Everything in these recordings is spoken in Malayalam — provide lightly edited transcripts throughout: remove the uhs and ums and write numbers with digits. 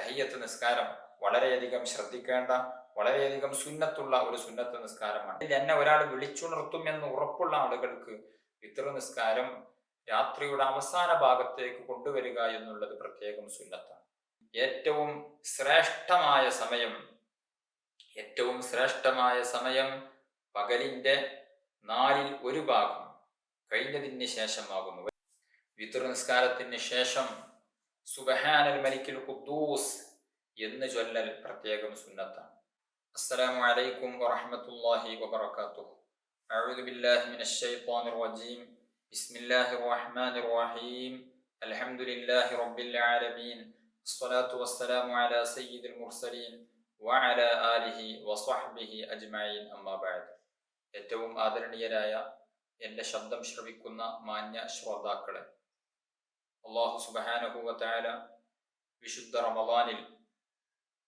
തഹിയ്യത്ത് നിസ്കാരം വളരെയധികം ശ്രദ്ധിക്കേണ്ട, വളരെയധികം സുന്നത്തുള്ള ഒരു സുന്നത്ത് നിസ്കാരമാണ്. എന്നെ ഒരാൾ വിളിച്ചുണർത്തുമെന്ന് ഉറപ്പുള്ള ആളുകൾക്ക് വിത്ർ നിസ്കാരം രാത്രിയുടെ അവസാന ഭാഗത്തേക്ക് കൊണ്ടുവരിക എന്നുള്ളത് പ്രത്യേകം സുന്നത്താണ്. ഏറ്റവും ശ്രേഷ്ഠമായ സമയം പകലിന്റെ 1/4 കഴിഞ്ഞതിന് ശേഷമാകുന്നു. വിത്ർ നിസ്കാരത്തിന് ശേഷം സുബ്ഹാനൽ മലിക്കുൽ ഖുദ്ദൂസ് എന്ന് ചൊല്ലൽ പ്രത്യേകം സുന്നത്താണ്. അസ്സലാമു അലൈക്കും വറഹ്മത്തുള്ളാഹി വബറകാതുഹു. അഊദു ബില്ലാഹി മിനശ് ശൈത്വാനിർ റജീം. ബിസ്മില്ലാഹിർ റഹ്മാനിർ റഹീം. അൽഹംദുലില്ലാഹി റബ്ബിൽ ആലമീൻ. അസ്സലാത്തു വസ്സലാമു അലാ സയ്യിദിൽ മുർസലീൻ വഅലാ ആലിഹി വസ്വഹ്ബിഹി അജ്മഈൻ. അമ്മാ ബഅദ്. ഏറ്റവും ആദരണീയരായ എൻ്റെ ശബ്ദം ശ്രവിക്കുന്ന മാന്യ ശ്രോതാക്കളെ, അല്ലാഹു സുബ്ഹാനഹു വ തആല വിശുദ്ധ റമളാനിൽ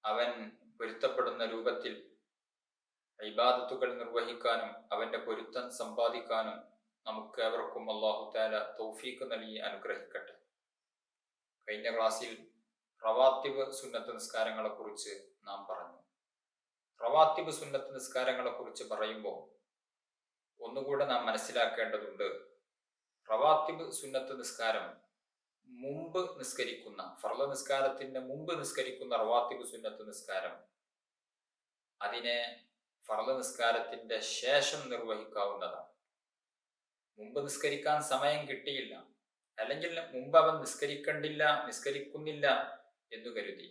അവൻ പൊരുത്തപ്പെടുന്ന രൂപത്തിൽ ഇബാദത്തുകൾ നിർവഹിക്കാനും അവന്റെ പൊരുത്തം സമ്പാദിക്കാനും നമുക്ക് ഏവർക്കും അല്ലാഹു തആല തൗഫീഖ് നൽകി അനുഗ്രഹിക്കട്ടെ. കഴിഞ്ഞ ക്ലാസ്സിൽ റവാത്തിബ് സുന്നത്ത് നിസ്കാരങ്ങളെ കുറിച്ച് നാം പറഞ്ഞു. റവാത്തിബ് സുന്നത്ത് നിസ്കാരങ്ങളെ കുറിച്ച് പറയുമ്പോൾ ഒന്നുകൂടെ നാം മനസ്സിലാക്കേണ്ടതുണ്ട്. റവാത്തിബ് സുന്നത്ത് നിസ്കാരം മുമ്പ് നിസ്കരിക്കുന്ന, ഫർള് നിസ്കാരത്തിന്റെ മുമ്പ് നിസ്കരിക്കുന്ന റവാത്തിബ് സുന്നത്ത് നിസ്കാരം അതിനെ ഫർള് നിസ്കാരത്തിന്റെ ശേഷം നിർവഹിക്കാവുന്നതാണ്. മുമ്പ് നിസ്കരിക്കാൻ സമയം കിട്ടിയില്ല, അല്ലെങ്കിൽ മുമ്പ് അവൻ നിസ്കരിക്കുന്നില്ല എന്നു കരുതി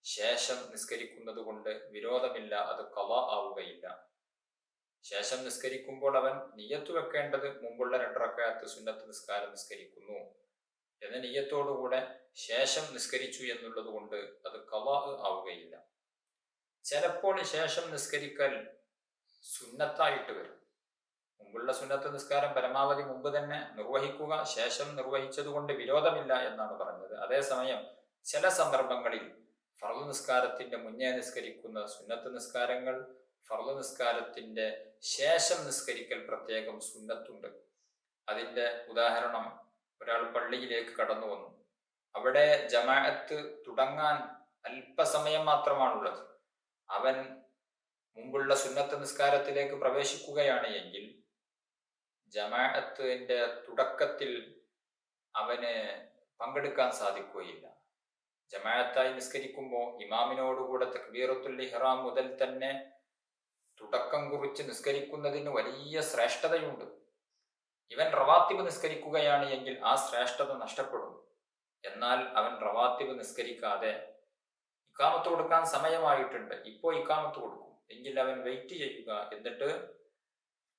ശേഷം നിസ്കരിക്കുന്നത് കൊണ്ട് വിരോധമില്ല, അത് ഖളാ ആവുകയില്ല. ശേഷം നിസ്കരിക്കുമ്പോൾ അവൻ നിയ്യത്ത് വെക്കേണ്ടത് മുമ്പുള്ള 2 റക്അത്ത് സുന്നത്ത് നിസ്കാരം നിസ്കരിക്കുന്നു എന്ന നിയ്യത്തോടുകൂടെ ശേഷം നിസ്കരിച്ചു എന്നുള്ളത് കൊണ്ട് അത് ഖളാ ആവുകയില്ല. ചിലപ്പോൾ ശേഷം നിസ്കരിക്കൽ സുന്നത്തായിട്ട് വരും. മുമ്പുള്ള സുന്നത്ത് നിസ്കാരം പരമാവധി മുമ്പ് തന്നെ നിർവഹിക്കുക, ശേഷം നിർവഹിച്ചത് കൊണ്ട് വിരോധമില്ല എന്നാണ് പറഞ്ഞത്. അതേസമയം ചില സന്ദർഭങ്ങളിൽ ഫർള് നിസ്കാരത്തിന്റെ മുന്നേ നിസ്കരിക്കുന്ന സുന്നത്ത് നിസ്കാരങ്ങൾ ഫർള് നിസ്കാരത്തിന്റെ ശേഷം നിസ്കരിക്കൽ പ്രത്യേകം സുന്നത്തുണ്ട്. അതിന്റെ ഉദാഹരണം, ഒരാൾ പള്ളിയിലേക്ക് കടന്നു വന്നു. അവിടെ ജമാഅത്ത് തുടങ്ങാൻ അല്പസമയം മാത്രമാണുള്ളത്. അവൻ മുമ്പുള്ള സുന്നത്ത് നിസ്കാരത്തിലേക്ക് പ്രവേശിക്കുകയാണ് എങ്കിൽ ജമാഅത്തിന്റെ തുടക്കത്തിൽ അവന് പങ്കെടുക്കാൻ സാധിക്കുകയില്ല. ജമാഅത്തായി നിസ്കരിക്കുമ്പോൾ ഇമാമിനോടുകൂടെ തക്ബീറത്തുൽ ഇഹ്റാം മുതൽ തന്നെ തുടക്കം കുറിച്ച് നിസ്കരിക്കുന്നതിന് വലിയ ശ്രേഷ്ഠതയുണ്ട്. ഇവൻ റവാത്തിബ് നിസ്കരിക്കുകയാണ് എങ്കിൽ ആ ശ്രേഷ്ഠത നഷ്ടപ്പെടും. എന്നാൽ അവൻ റവാത്തിബ് നിസ്കരിക്കാതെ ഇഖാമത്ത് കൊടുക്കാൻ സമയമായിട്ടുണ്ട്, ഇപ്പോൾ ഇഖാമത്ത് കൊടുക്കും എങ്കിൽ അവൻ വെയിറ്റ് ചെയ്യുക. എന്നിട്ട്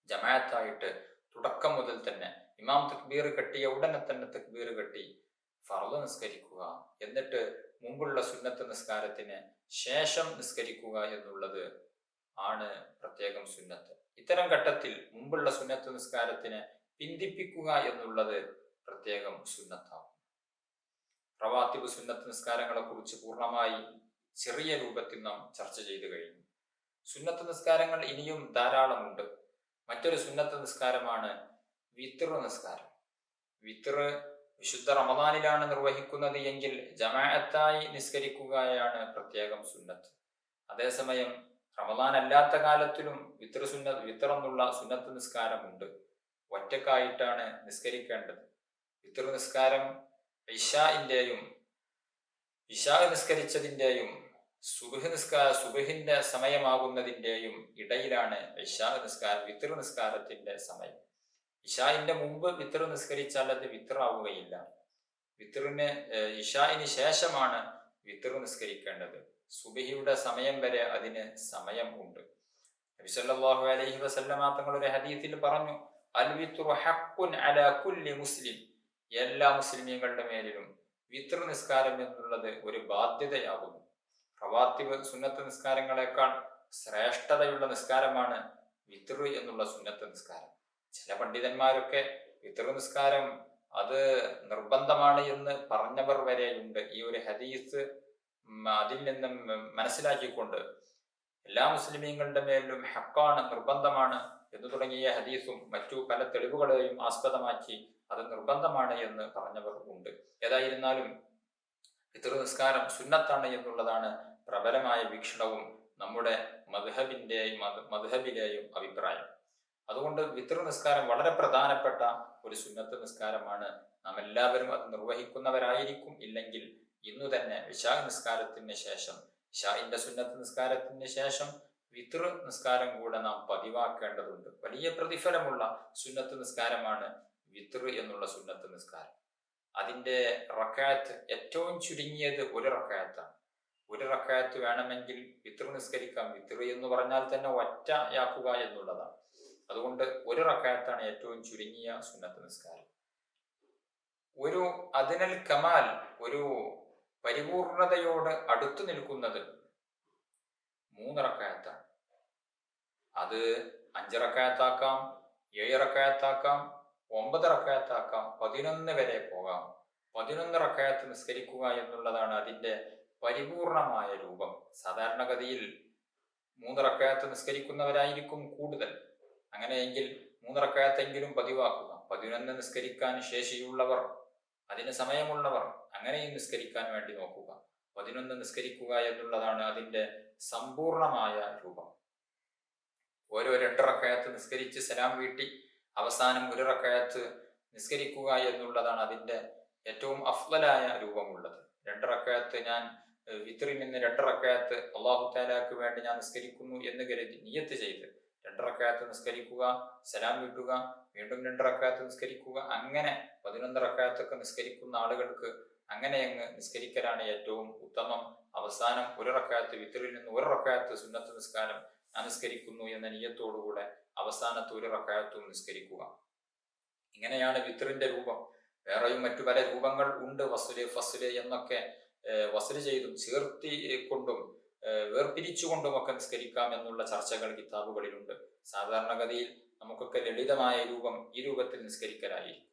ജമാഅത്തായിട്ട് തുടക്കം മുതൽ തന്നെ ഇമാം തക്ബീർ കെട്ടിയ ഉടനെ തന്നെ തക്ബീർ കെട്ടി ഫർള് നിസ്കരിക്കുക. എന്നിട്ട് മുമ്പുള്ള സുന്നത്ത് നിസ്കാരത്തിന് ശേഷം നിസ്കരിക്കുക എന്നുള്ളത് ആണ് പ്രത്യേകം സുന്നത്ത്. ഇത്തരം ഘട്ടത്തിൽ മുമ്പുള്ള സുന്നത്ത് നിസ്കാരത്തിന് പിന്തിപ്പിക്കുക എന്നുള്ളത് പ്രത്യേകം സുന്നത്താവും. റവാത്തിബ് സുന്നത്ത് നിസ്കാരങ്ങളെ കുറിച്ച് പൂർണ്ണമായി ചെറിയ രൂപത്തിൽ നാം ചർച്ച ചെയ്തു കഴിഞ്ഞു. സുന്നത്ത് നിസ്കാരങ്ങൾ ഇനിയും ധാരാളമുണ്ട്. മറ്റൊരു സുന്നത്ത് നിസ്കാരമാണ് വിത്ർ നിസ്കാരം. വിത്ർ വിശുദ്ധ റമദാനിലാണ് നിർവഹിക്കുന്നത് എങ്കിൽ ജമാഅത്തായി നിസ്കരിക്കുകയാണ് പ്രത്യേകം സുന്നത്ത്. അതേസമയം റമദാൻ അല്ലാത്ത കാലത്തിലും വിത്ർ എന്നുള്ള സുന്നത്ത് നിസ്കാരമുണ്ട്. ഒറ്റക്കായിട്ടാണ് നിസ്കരിക്കേണ്ടത്. വിത്ർ നിസ്കാരം ഇശാ നിസ്കരിച്ചതിന്റെയും സുബ്ഹിന്റെ സമയമാകുന്നതിന്റെയും ഇടയിലാണ് വിത്ർ നിസ്കാരത്തിന്റെ സമയം. ഇശാഇന്റെ മുമ്പ് വിത്ർ നിസ്കരിച്ചാൽ അത് വിത്ർ ആവുകയില്ല. ഇശാഇന് ശേഷമാണ് വിത്ർ നിസ്കരിക്കേണ്ടത്. സുബ്ഹിയുടെ സമയം വരെ അതിന് സമയം ഉണ്ട്. നബി സല്ലല്ലാഹു അലൈഹി വസല്ലമ തങ്ങൾ ഒരു ഹദീസിൽ പറഞ്ഞു, അൽ വിത്റു ഹഖ്ഖുൻ അലാ കുല്ലി മുസ്ലിം. എല്ലാ മുസ്ലിമീങ്ങളുടെ മേലിലും വിത്ർ നിസ്കാരം എന്നുള്ളത് ഒരു ബാധ്യതയാകുന്നു. റവാത്തിബ് സുന്നത്ത് നിസ്കാരങ്ങളെക്കാൾ ശ്രേഷ്ഠതയുള്ള നിസ്കാരമാണ് വിത്ർ എന്നുള്ള സുന്നത്ത് നിസ്കാരം. ചില പണ്ഡിതന്മാരൊക്കെ വിത്ർ നിസ്കാരം അത് നിർബന്ധമാണ് എന്ന് പറഞ്ഞവർ വരെയുണ്ട്. ഈ ഒരു ഹദീസ് അതിൽ നിന്നും മനസ്സിലാക്കിക്കൊണ്ട് എല്ലാ മുസ്ലിമീങ്ങളുടെ മേലും ഹക്കാണ്, നിർബന്ധമാണ് എന്ന് തുടങ്ങിയ ഹദീസും മറ്റു പല തെളിവുകളെയും ആസ്പദമാക്കി അത് നിർബന്ധമാണ് എന്ന് പറഞ്ഞവർ ഉണ്ട്. ഏതായിരുന്നാലും വിത്ർ നിസ്കാരം സുന്നത്താണ് എന്നുള്ളതാണ് പ്രബലമായ വീക്ഷണവും നമ്മുടെ മദ്ഹബിലെയും അഭിപ്രായം. അതുകൊണ്ട് വിത്ർ നിസ്കാരം വളരെ പ്രധാനപ്പെട്ട ഒരു സുന്നത്ത് നിസ്കാരമാണ്. നാം എല്ലാവരും അത് നിർവഹിക്കുന്നവരായിരിക്കും. ഇല്ലെങ്കിൽ ഇന്നു തന്നെ ഇശാ നിസ്കാരത്തിന് ശേഷം, ഇശാഇന്റെ സുന്നത്ത് നിസ്കാരത്തിന് ശേഷം വിത്ർ നിസ്കാരം കൂടെ നാം പതിവാക്കേണ്ടതുണ്ട്. വലിയ പ്രതിഫലമുള്ള സുന്നത്ത് നിസ്കാരമാണ് വിത്ർ എന്നുള്ള സുന്നത്ത് നിസ്കാരം. അതിന്റെ റക്അത്ത് ഏറ്റവും ചുരുങ്ങിയത് ഒരു റക്അത്താണ്. ഒരു റക്അത്ത് വേണമെങ്കിൽ വിത്ർ നിസ്കരിക്കാം. വിത്ർ എന്ന് പറഞ്ഞാൽ തന്നെ ഒറ്റയാക്കുക എന്നുള്ളതാണ്. അതുകൊണ്ട് ഒരു റക്അത്താണ് ഏറ്റവും ചുരുങ്ങിയ സുന്നത്ത് നിസ്കാരം. ഒരു അദ്നൽ കമാൽ, ഒരു പരിപൂർണതയോട് അടുത്തു നിൽക്കുന്നത് 3 റക്അത്താണ്. അത് 5 റക്അത്താക്കാം, 7 റക്അത്താക്കാം, 9 റക്അത്താക്കാം, 11 വരെ പോകാം. 11 റക്അത്ത് നിസ്കരിക്കുക എന്നുള്ളതാണ് അതിന്റെ പരിപൂർണമായ രൂപം. സാധാരണഗതിയിൽ 3 റക്അത്ത് നിസ്കരിക്കുന്നവരായിരിക്കും കൂടുതൽ. അങ്ങനെയെങ്കിൽ 3 റക്അത്തെങ്കിലും പതിവാക്കുക. 11 നിസ്കരിക്കാൻ ശേഷിയുള്ളവർ, അതിന് സമയമുള്ളവർ അങ്ങനെയും നിസ്കരിക്കാൻ വേണ്ടി നോക്കുക. 11 നിസ്കരിക്കുക എന്നുള്ളതാണ് അതിന്റെ സമ്പൂർണമായ രൂപം. ഓരോ 2 റക്അത്ത് നിസ്കരിച്ച് സലാം വീട്ടി അവസാനം 1 റക്അത്ത് നിസ്കരിക്കുക എന്നുള്ളതാണ് അതിന്റെ ഏറ്റവും അഫ്ളലായ രൂപമുള്ളത്. 2 റക്അത്ത് ഞാൻ വിത്റിൽ നിന്ന് 2 റക്അത്ത് അല്ലാഹു തആലക്ക് വേണ്ടി ഞാൻ നിസ്കരിക്കുന്നു എന്ന് കരുതി നിയ്യത്ത് ചെയ്ത് 2 റക്അത്ത് നിസ്കരിക്കുക, സലാം വീട്ടുക, വീണ്ടും 2 റക്അത്ത് നിസ്കരിക്കുക. അങ്ങനെ 11 റക്അത്തൊക്കെ നിസ്കരിക്കുന്ന ആളുകൾക്ക് അങ്ങനെ അങ്ങ് നിസ്കരിക്കലാണ് ഏറ്റവും ഉത്തമം. അവസാനം 1 റക്അത്ത്, വിത്റിൽ നിന്ന് 1 റക്അത്ത് സുന്നത്ത് നിസ്കാരം ഞാൻ നിസ്കരിക്കുന്നു എന്ന നിയ്യത്തോടുകൂടെ അവസാനത്തെ 1 റക്അത്തും നിസ്കരിക്കുക. ഇങ്ങനെയാണ് വിത്റിന്റെ രൂപം. വേറെയും മറ്റു പല രൂപങ്ങൾ ഉണ്ട്. വസ്ല്, ഫസ്ല് എന്നൊക്കെ വസ്ല് ചെയ്തും ചേർത്തി കൊണ്ടും വേർപിരിച്ചുകൊണ്ടുമൊക്കെ നിസ്കരിക്കാം എന്നുള്ള ചർച്ചകൾ കിതാബുകളിലുണ്ട്. സാധാരണഗതിയിൽ നമുക്കൊക്കെ ലളിതമായ രൂപം ഈ രൂപത്തിൽ നിസ്കരിക്കലായിരിക്കും.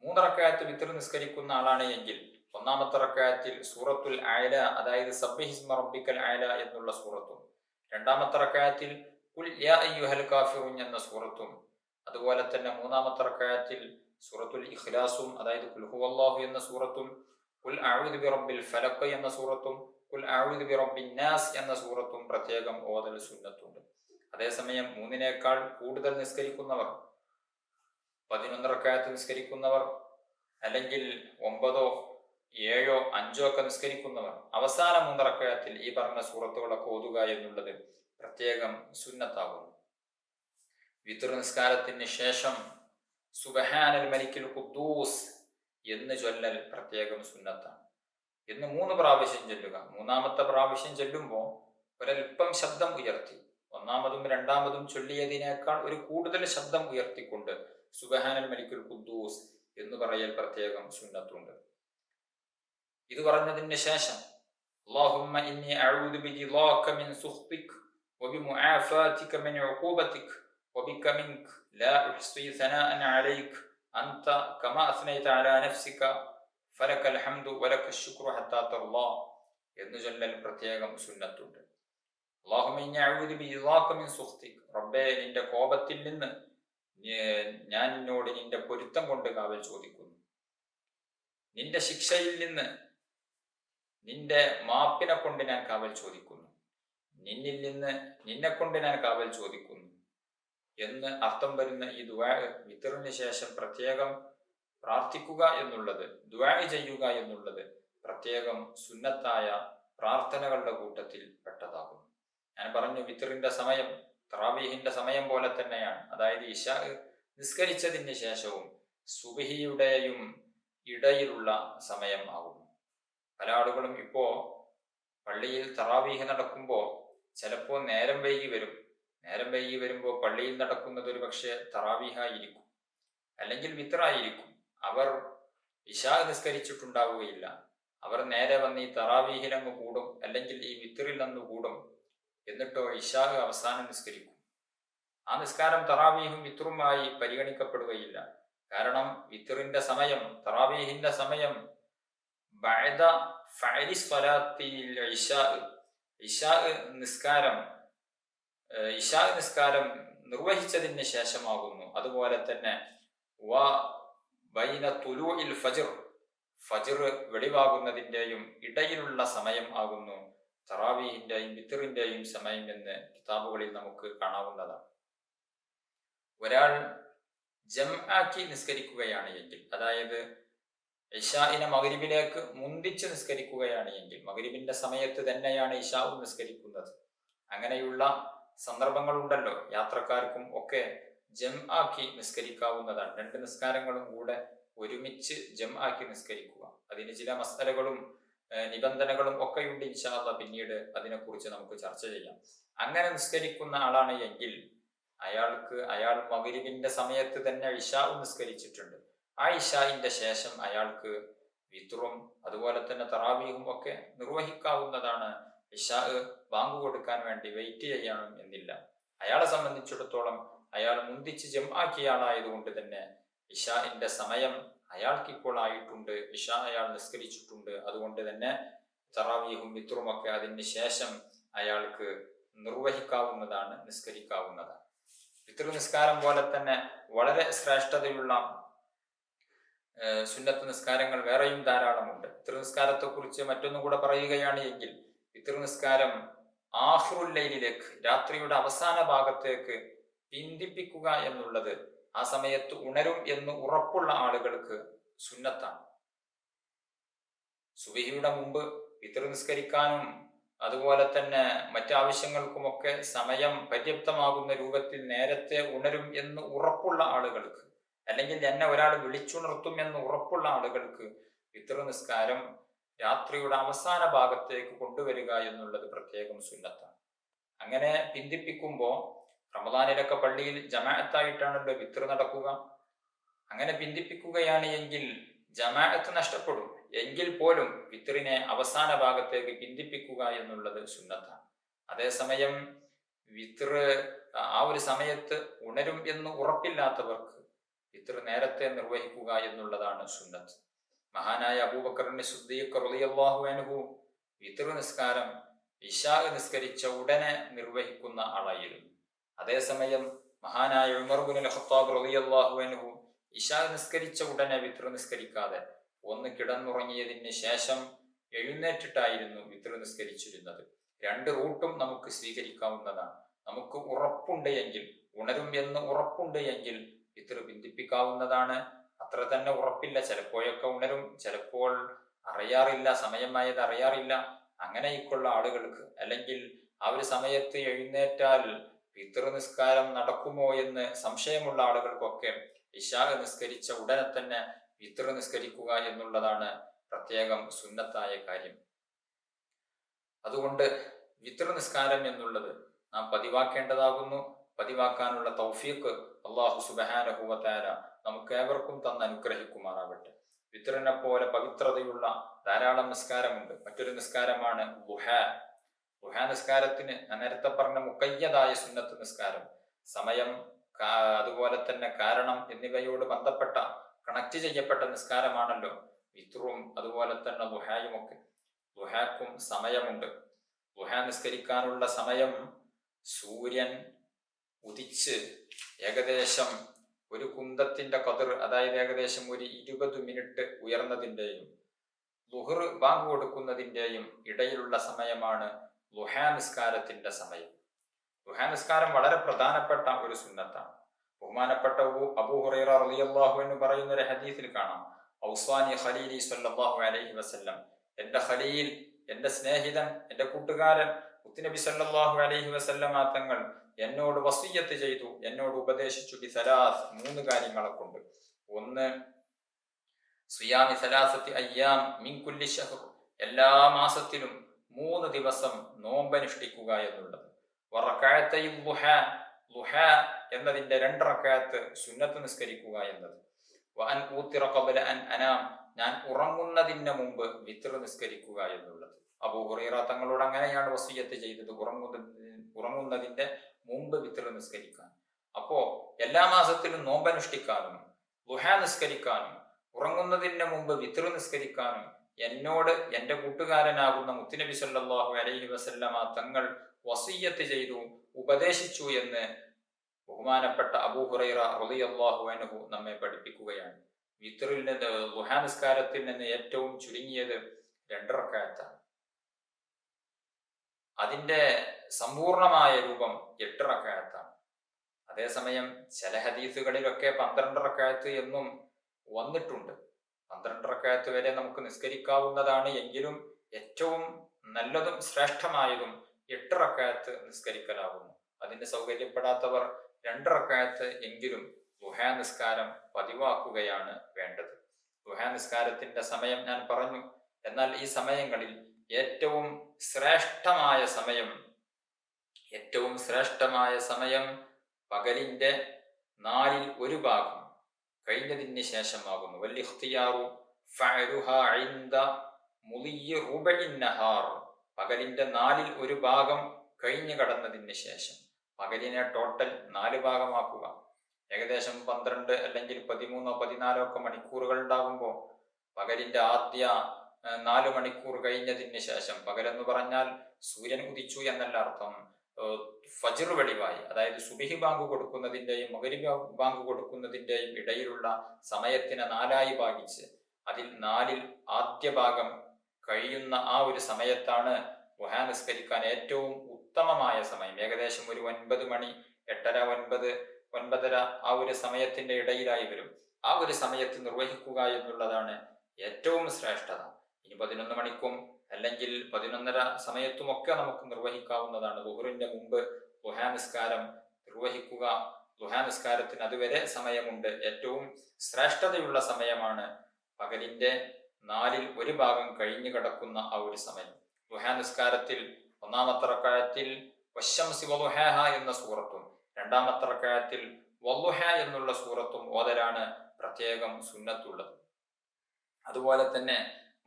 3 റക്അത്ത് വിത്ർ നിസ്കരിക്കുന്ന ആളാണ് എങ്കിൽ 1-ാമത്തെ റക്അത്തിൽ സൂറത്തുൽ അഅല, അതായത് സബ്ബിഹിസ്മ റബ്ബിക്കൽ അഅല എന്നുള്ള സൂറത്തും, 2-ാമത്തെ റക്അത്തിൽ ഖുൽ യാ അയ്യുഹൽ കാഫിറൂൻ എന്ന സൂറത്തും, അതുപോലെ തന്നെ 3-ാമത്തെ റക്അത്തിൽ സൂറത്തുൽ ഇഖ്ലാസും, അതായത് ഖുൽ ഹുവല്ലാഹു എന്ന സൂറത്തും, ഖുൽ അഊദു ബിറബ്ബിൽ ഫലഖ് എന്ന സൂറത്തും, ഖുൽ അഊദു ബിറബ്ബിൻ നാസ് എന്ന സൂറത്തും പ്രത്യേകം ഓതൽ സുന്നത്തുണ്ട്. അതേസമയം 3-നേക്കാൾ കൂടുതൽ നിസ്കരിക്കുന്നവർ, 11 റക്അത്ത് നിസ്കരിക്കുന്നവർ, അല്ലെങ്കിൽ 9, 7, 5 ഒക്കെ നിസ്കരിക്കുന്നവർ അവസാന 3 റക്അത്തിൽ ഈ പറഞ്ഞ സൂറത്തുകളൊക്കെ ഓതുക എന്നുള്ളത് പ്രത്യേകം സുന്നത്താകുന്നു. വിത്ർ നിസ്കാരത്തിന് ശേഷം സുബ്ഹാനൽ മലിക്കുൽ ഖുദ്ദൂസ് എന്ന് ചൊല്ലൽ പ്രത്യേകം സുന്നത്താണ്. എന്ന് 3 പ്രാവശ്യം ചൊല്ലുക. 3-ാമത്തെ പ്രാവശ്യം ചൊല്ലുമ്പോൾ ഒരൽപ്പം ശബ്ദം ഉയർത്തി, 1-ാമതും 2-ാമതും ചൊല്ലിയതിനേക്കാൾ ഒരു കൂടുതൽ ശബ്ദം ഉയർത്തിക്കൊണ്ട് സുബ്ഹാനൽ മലിക്കുൽ ഖുദ്ദൂസ് എന്ന് പറയൽ പ്രത്യേകം സുന്നത്തുണ്ട്. ഇത് പറഞ്ഞതിന് ശേഷം അല്ലാഹുമ്മ ഇന്നി അഊദു ബിരിളാക മിൻ സുഖ്തിക വബിമുആഫാതിക മിൻ ഉഖൂബതിക വബിക മിൻക ലാ ഉഹ്സി സനാഅൻ അലൈക അൻത കമാ അസ്നൈത അലാ നഫ്സിക ഫലകൽ ഹംദു വലക ശുക്രു ഹത്താ തർളാ എന്ന് ചൊല്ലൽ പ്രത്യേകം സുന്നത്തുണ്ട്. അല്ലാഹുമ്മ ഇന്നി അഊദു ബിരിളാക മിൻ സുഖ്തിക, റബ്ബേ നിന്റെ കോപത്തിൽ നിന്ന് ഞാൻ നിന്നോട് നിന്റെ പൊരുത്തം കൊണ്ട് കാവൽ ചോദിക്കുന്നു. നിന്റെ ശിക്ഷയിൽ നിന്ന് നിന്റെ മാപ്പിനെ കൊണ്ട് ഞാൻ കാവൽ ചോദിക്കുന്നു. നിന്നിൽ നിന്ന് നിന്നെ കൊണ്ട് ഞാൻ കാവൽ ചോദിക്കുന്നു എന്ന് അർത്ഥം വരുന്ന ഈ ദുആ വിത്റിന് ശേഷം പ്രത്യേകം പ്രാർത്ഥിക്കുക എന്നുള്ളത്, ദുആ ചെയ്യുക എന്നുള്ളത് പ്രത്യേകം സുന്നത്തായ പ്രാർത്ഥനകളുടെ കൂട്ടത്തിൽ പെട്ടതാകുന്നു. ഞാൻ പറഞ്ഞു, വിത്റിന്റെ സമയം തറാവീഹിന്റെ സമയം പോലെ തന്നെയാണ്. അതായത് ഇശാ നിസ്കരിച്ചതിന് ശേഷവും സുബ്ഹിയുടെയും ഇടയിലുള്ള സമയം ആകുന്നു. പല ആളുകളും ഇപ്പോ പള്ളിയിൽ തറാവീഹ് നടക്കുമ്പോൾ ചിലപ്പോൾ നേരം വൈകി വരും. നേരം വൈകി വരുമ്പോൾ പള്ളിയിൽ നടക്കുന്നത് ഒരു പക്ഷേ തറാവീഹായിരിക്കും, അല്ലെങ്കിൽ വിത്റായിരിക്കും. അവർ ഇശാ നിസ്കരിച്ചിട്ടുണ്ടാവുകയില്ല. അവർ നേരെ വന്ന് ഈ തറാവീഹിലങ്ങ് കൂടും, അല്ലെങ്കിൽ ഈ വിത്റിൽ നിന്ന് കൂടും. എന്നിട്ടോ ഇശാ അവസാനം നിസ്കരിക്കും. ആ നിസ്കാരം തറാവീഹും വിത്റുമായി പരിഗണിക്കപ്പെടുകയില്ല. കാരണം വിത്റിന്റെ സമയം, തറാവീഹിന്റെ സമയം ബഅദ ഫഅലി സ്വലാത്തിൽ ഇശാ നിസ്കാരം നിർവഹിച്ചതിന് ശേഷമാകുന്നു. അതുപോലെ തന്നെ വ ബൈന തുലൂഇൽ ഫജ്ർ, ഫജ്ർ വെളിവാകുന്നതിൻ്റെയും ഇടയിലുള്ള സമയം ആകുന്നു തറാവീഹിന്റെയും വിത്തറിന്റെയും സമയം എന്ന് കിതാബുകളിൽ നമുക്ക് കാണാവുന്നതാണ്. ഒരാൾ ജംആക്കി നിസ്കരിക്കുകയാണ് എങ്കിൽ, അതായത് ഇശാഇനെ മഗ്രിബിലേക്ക് മുന്തിച്ച് നിസ്കരിക്കുകയാണ് എങ്കിൽ, മഗ്രിബിന്റെ സമയത്ത് തന്നെയാണ് ഇശാഉ നിസ്കരിക്കുന്നത്. അങ്ങനെയുള്ള സന്ദർഭങ്ങളുണ്ടല്ലോ, യാത്രക്കാർക്കും ഒക്കെ ജംആക്കി നിസ്കരിക്കാവുന്നതാണ്. രണ്ട് നിസ്കാരങ്ങളും കൂടെ ഒരുമിച്ച് ജംആക്കി നിസ്കരിക്കുക. അതിന് ചില മസലകളും നിബന്ധനകളും ഒക്കെയുണ്ട്. ഇൻഷാ അല്ലാഹ് പിന്നീട് അതിനെക്കുറിച്ച് നമുക്ക് ചർച്ച ചെയ്യാം. അങ്ങനെ നിസ്കരിക്കുന്ന ആളാണ് എങ്കിൽ അയാൾ മഗ്രിബിന്റെ സമയത്ത് തന്നെ ഇശാഉ നിസ്കരിച്ചിട്ടുണ്ട്. ആ ഇശാഇന്റെ ശേഷം അയാൾക്ക് വിത്റും അതുപോലെ തന്നെ തറാവീഹും ഒക്കെ നിർവഹിക്കാവുന്നതാണ്. ഇശാ ബാങ്ക് കൊടുക്കാൻ വേണ്ടി വെയിറ്റ് ചെയ്യണം എന്നില്ല. അയാളെ സംബന്ധിച്ചിടത്തോളം അയാൾ മുന്തിച്ച് ജംആക്കിയ ആളായതുകൊണ്ട് തന്നെ ഇശാഇന്റെ സമയം അയാൾക്കിപ്പോൾ ആയിട്ടുണ്ട്, ഇശാ അയാൾ നിസ്കരിച്ചിട്ടുണ്ട്. അതുകൊണ്ട് തന്നെ തറാവീഹും വിത്റും ഒക്കെ അതിന് ശേഷം അയാൾക്ക് നിർവഹിക്കാവുന്നതാണ്, നിസ്കരിക്കാവുന്നതാണ്. വിത്ർ നിസ്കാരം പോലെ തന്നെ വളരെ ശ്രേഷ്ഠതയുള്ള സുന്നത്ത് നിസ്കാരങ്ങൾ വേറെയും ധാരാളമുണ്ട്. വിത്ർ നിസ്കാരത്തെ കുറിച്ച് മറ്റൊന്നും കൂടെ പറയുകയാണ് എങ്കിൽ, വിത്ർ നിസ്കാരം ആഖിറുൽ ലൈലിലേക്ക്, രാത്രിയുടെ അവസാന ഭാഗത്തേക്ക് പിന്തിപ്പിക്കുക എന്നുള്ളത് ആ സമയത്ത് ഉണരും എന്ന് ഉറപ്പുള്ള ആളുകൾക്ക് സുന്നത്താണ്. സുബഹിയുടെ മുമ്പ് വിത്ർ നിസ്കരിക്കാനും അതുപോലെ തന്നെ മറ്റാവശ്യങ്ങൾക്കുമൊക്കെ സമയം പര്യാപ്തമാകുന്ന രൂപത്തിൽ നേരത്തെ ഉണരും എന്ന് ഉറപ്പുള്ള ആളുകൾക്ക്, അല്ലെങ്കിൽ എന്നെ ഒരാൾ വിളിച്ചുണർത്തും എന്ന് ഉറപ്പുള്ള ആളുകൾക്ക് വിത്ർ നിസ്കാരം രാത്രിയുടെ അവസാന ഭാഗത്തേക്ക് കൊണ്ടുവരിക എന്നുള്ളത് പ്രത്യേകം സുന്നത്താണ്. അങ്ങനെ പിന്തിപ്പിക്കുമ്പോൾ റമദാനിലൊക്കെ പള്ളിയിൽ ജമാഅത്തായിട്ടാണല്ലോ വിത്ർ നടക്കുക. അങ്ങനെ പിന്തിപ്പിക്കുകയാണ് എങ്കിൽ ജമാഅത്ത് നഷ്ടപ്പെടും. എങ്കിൽ പോലും വിത്റിനെ അവസാന ഭാഗത്തേക്ക് പിന്തിപ്പിക്കുക എന്നുള്ളത് സുന്നത്താണ്. അതേസമയം വിത്ർ ആ ഒരു സമയത്ത് ഉണരും എന്ന് ഉറപ്പില്ലാത്തവർക്ക് വിത്ർ നേരത്തെ നിർവഹിക്കുക എന്നുള്ളതാണ് സുന്നത്ത്. മഹാനായ അബൂബക്കറിന്റെ സിദ്ദീഖ് റളിയല്ലാഹു അൻഹു വിത്ർ നിസ്കാരം ഇശാ നിസ്കരിച്ച ഉടനെ നിർവഹിക്കുന്ന ആളായിരുന്നു. അതേസമയം മഹാനായ ഉമർ ഇബ്നുൽ ഖത്താബ് റളിയല്ലാഹു അൻഹു ഇശാ നിസ്കരിച്ച ഉടനെ വിത്ർ നിസ്കരിക്കാതെ ഒന്ന് കിടന്നുറങ്ങിയതിന് ശേഷം എഴുന്നേറ്റിട്ടായിരുന്നു വിത്ർ നിസ്കരിച്ചിരുന്നത്. രണ്ട് റൂട്ടും നമുക്ക് സ്വീകരിക്കാവുന്നതാണ്. നമുക്ക് ഉറപ്പുണ്ട് എങ്കിൽ, ഉണരും എന്ന് ഉറപ്പുണ്ട് എങ്കിൽ വിത്ർ പിന്തിപ്പിക്കാവുന്നതാണ്. അത്ര തന്നെ ഉറപ്പില്ല, ചിലപ്പോഴൊക്കെ ഉണരും, ചിലപ്പോൾ അറിയാറില്ല, സമയമായത് അറിയാറില്ല. അങ്ങനെയൊക്കെയുള്ള ആളുകൾക്ക്, അല്ലെങ്കിൽ ആ ഒരു സമയത്ത് എഴുന്നേറ്റാൽ വിത്ർ നിസ്കാരം നടക്കുമോ എന്ന് സംശയമുള്ള ആളുകൾക്കൊക്കെ ഇശാ നിസ്കരിച്ച ഉടനെ തന്നെ വിത്ർ നിസ്കരിക്കുക എന്നുള്ളതാണ് പ്രത്യേകം സുന്നത്തായ കാര്യം. അതുകൊണ്ട് വിത്ർ നിസ്കാരം എന്നുള്ളത് നാം പതിവാക്കേണ്ടതാകുന്നു. പതിവാക്കാനുള്ള തൗഫീഖ് അല്ലാഹു സുബ്ഹാനഹു വ തആല നമുക്ക് ഏവർക്കും തന്ന് അനുഗ്രഹിക്കുമാറാവട്ടെ. വിത്റിനെ പോലെ പവിത്രതയുള്ള ധാരാളം നിസ്കാരമുണ്ട്. മറ്റൊരു നിസ്കാരമാണ് ദുഹാ. ദുഹാ നിസ്കാരത്തിന് ഞാൻ നേരത്തെ പറഞ്ഞ മുഖയ്യദായ സുന്നത്ത് നിസ്കാരം, സമയം അതുപോലെ തന്നെ കാരണം എന്നിവയോട് ബന്ധപ്പെട്ട കണക്ട് ചെയ്യപ്പെട്ട നിസ്കാരമാണല്ലോ വിത്റും അതുപോലെ തന്നെ ദുഹായും ഒക്കെ. ദുഹാക്കും സമയമുണ്ട്. ദുഹാ നിസ്കരിക്കാനുള്ള സമയം സൂര്യൻ ഉദിച്ച് ഏകദേശം ഒരു കുന്തത്തിന്റെ കതിർ, അതായത് ഏകദേശം ഒരു 20 മിനിറ്റ് ഉയർന്നതിൻ്റെയും ളുഹർ ബാങ്ക് കൊടുക്കുന്നതിൻ്റെയും ഇടയിലുള്ള സമയമാണ് ദുഹാ നിസ്കാരത്തിന്റെ സമയം. ദുഹാ നിസ്കാരം വളരെ പ്രധാനപ്പെട്ട ഒരു സുന്നത്താണ്. ബഹുമാനപ്പെട്ട അബൂ ഹുറൈറ റളിയല്ലാഹു അൻഹു പറയുന്ന ഒരു ഹദീസിൽ കാണാം, ഔസാനി ഖലീലി സ്വല്ലല്ലാഹു അലൈഹി വസല്ലം, എന്റെ ഖലീൽ, എന്റെ സ്നേഹിതൻ, എന്റെ കൂട്ടുകാരൻ മുത്തുനബി സ്വല്ലല്ലാഹു അലൈഹി വസല്ലമ തങ്ങൾ എന്നോട് വസിയ്യത്ത് ചെയ്തു, എന്നോട് ഉപദേശിച്ചു ബിസലാസ്, 3 കാര്യങ്ങളെ കൊണ്ട്. ഒന്ന്, സിയാമി സലാസത്തി അയ്യാം മിൻ കുല്ലി ശഹർ, എല്ലാ മാസത്തിലും 3 ദിവസം നോമ്പനുഷ്ഠിക്കുക എന്നുള്ളത്. വറകഅത്തൈ ദുഹാ, ദുഹാ എന്നതിന്റെ 2 റക്അത്ത് സുന്നത്ത് നിസ്കരിക്കുക എന്നത്. വഅൻ ഊത്തിറ ഖബല അൻ അനാം, ഞാൻ ഉറങ്ങുന്നതിന് മുമ്പ് വിത്ർ നിസ്കരിക്കുക എന്നുള്ളത്. അബൂ ഹുറൈറ തങ്ങളോട് അങ്ങനെയാണ് വസിയ്യത്ത് ചെയ്തത്, ഉറങ്ങുന്നതിന്റെ മുമ്പ് വിത്ർ നിസ്കരിക്കാൻ. അപ്പോ എല്ലാ മാസത്തിലും നോമ്പനുഷ്ഠിക്കാനും ദുഹാ നിസ്കരിക്കാനും ഉറങ്ങുന്നതിന് മുമ്പ് വിത്ർ നിസ്കരിക്കാനും എന്നോട് എന്റെ കൂട്ടുകാരനാകുന്ന മുത്തുനബി സല്ലല്ലാഹു അലൈഹി വസല്ലമ തങ്ങൾ വസിയ്യത്ത് ചെയ്തു, ഉപദേശിച്ചു എന്ന് ബഹുമാനപ്പെട്ട അബൂ ഹുറൈറ റളിയല്ലാഹു അൻഹു നമ്മെ പഠിപ്പിക്കുകയാണ്. വിത്തറിൽ നിന്ന് ദുഹാ നിസ്കാരത്തിൽ നിന്ന് ഏറ്റവും ചുരുങ്ങിയത് 2 റക്അത്താണ്. അതിന്റെ സമ്പൂർണമായ രൂപം 8 റക്അത്താണ്. അതേസമയം ചില ഹദീസുകളിലൊക്കെ 12 റക്അത്ത് എന്നും വന്നിട്ടുണ്ട്. 12 റക്അത്ത് വരെ നമുക്ക് നിസ്കരിക്കാവുന്നതാണ്. എങ്കിലും ഏറ്റവും നല്ലതും ശ്രേഷ്ഠമായതും 8 റക്അത്ത് നിസ്കരിക്കലാകുന്നു. അതിന് സൗകര്യപ്പെടാത്തവർ 2 റക്അത്ത് എങ്കിലും ദുഹാ നിസ്കാരം പതിവാക്കുകയാണ് വേണ്ടത്. ദുഹാ നിസ്കാരത്തിന്റെ സമയം ഞാൻ പറഞ്ഞു. എന്നാൽ ഈ സമയങ്ങളിൽ ഏറ്റവും ശ്രേഷ്ഠമായ സമയം പകലിന്റെ 1/4 ഭാഗം കഴിഞ്ഞതിന് ശേഷമാകുന്നു. വല്ലിഖ്തിയാറു ഫഅലുഹാ ഇൻദ മുളിയ്യി റുബഇൻ നഹാർ. പകലിന്റെ 1/4 ഭാഗം കഴിഞ്ഞു കടന്നതിന് ശേഷം. പകലിനെ ടോട്ടൽ 4 ഭാഗമാക്കുക. ഏകദേശം 12 അല്ലെങ്കിൽ 13 14 ഒക്കെ മണിക്കൂറുകൾ ഉണ്ടാകുമ്പോൾ പകലിന്റെ ആദ്യ 4 മണിക്കൂർ കഴിഞ്ഞതിന് ശേഷം, പകലെന്ന് പറഞ്ഞാൽ സൂര്യൻ ഉദിച്ചു എന്നല്ല അർത്ഥം, ഫജ്ർ വെളിവായി, അതായത് സുബഹി ബാങ്ക് കൊടുക്കുന്നതിന്റെയും മഗ്‌രിബ് ബാങ്ക് കൊടുക്കുന്നതിന്റെയും ഇടയിലുള്ള സമയത്തിനെ 4ആയി ഭാഗിച്ച് അതിൽ 4ൽ ആദ്യ ഭാഗം കഴിയുന്ന ആ ഒരു സമയത്താണ് ദുഹാ നിസ്കരിക്കാൻ ഏറ്റവും ഉത്തമമായ സമയം. ഏകദേശം ഒരു 9 മണി, 8:30, 9:30 ആ ഒരു സമയത്തിന്റെ ഇടയിലായി വരും. ആ ഒരു സമയത്ത് നിർവഹിക്കുക എന്നുള്ളതാണ് ഏറ്റവും ശ്രേഷ്ഠത. ഇനി 11 മണിക്കും അല്ലെങ്കിൽ 11:30 സമയത്തുമൊക്കെ നമുക്ക് നിർവഹിക്കാവുന്നതാണ്. ദുഹറിന്റെ മുമ്പ് ദുഹാ നിസ്കാരം നിർവഹിക്കുക. ദുഹാ നിസ്കാരത്തിന് അതുവരെ സമയമുണ്ട്. ഏറ്റവും ശ്രേഷ്ഠതയുള്ള സമയമാണ് പകലിന്റെ 1/4 ഭാഗം കഴിഞ്ഞു കിടക്കുന്ന ആ ഒരു സമയം. ദുഹാ നിസ്കാരത്തിൽ 1-ാമത്തെ റക്അത്തിൽ വശംസി വളുഹാഹ എന്ന സൂറത്തും 2-ാമത്തെ റക്അത്തിൽ വളുഹ എന്നുള്ള സൂറത്തും ഓതലാണ് പ്രത്യേകം സുന്നത്തുള്ളത്. അതുപോലെ തന്നെ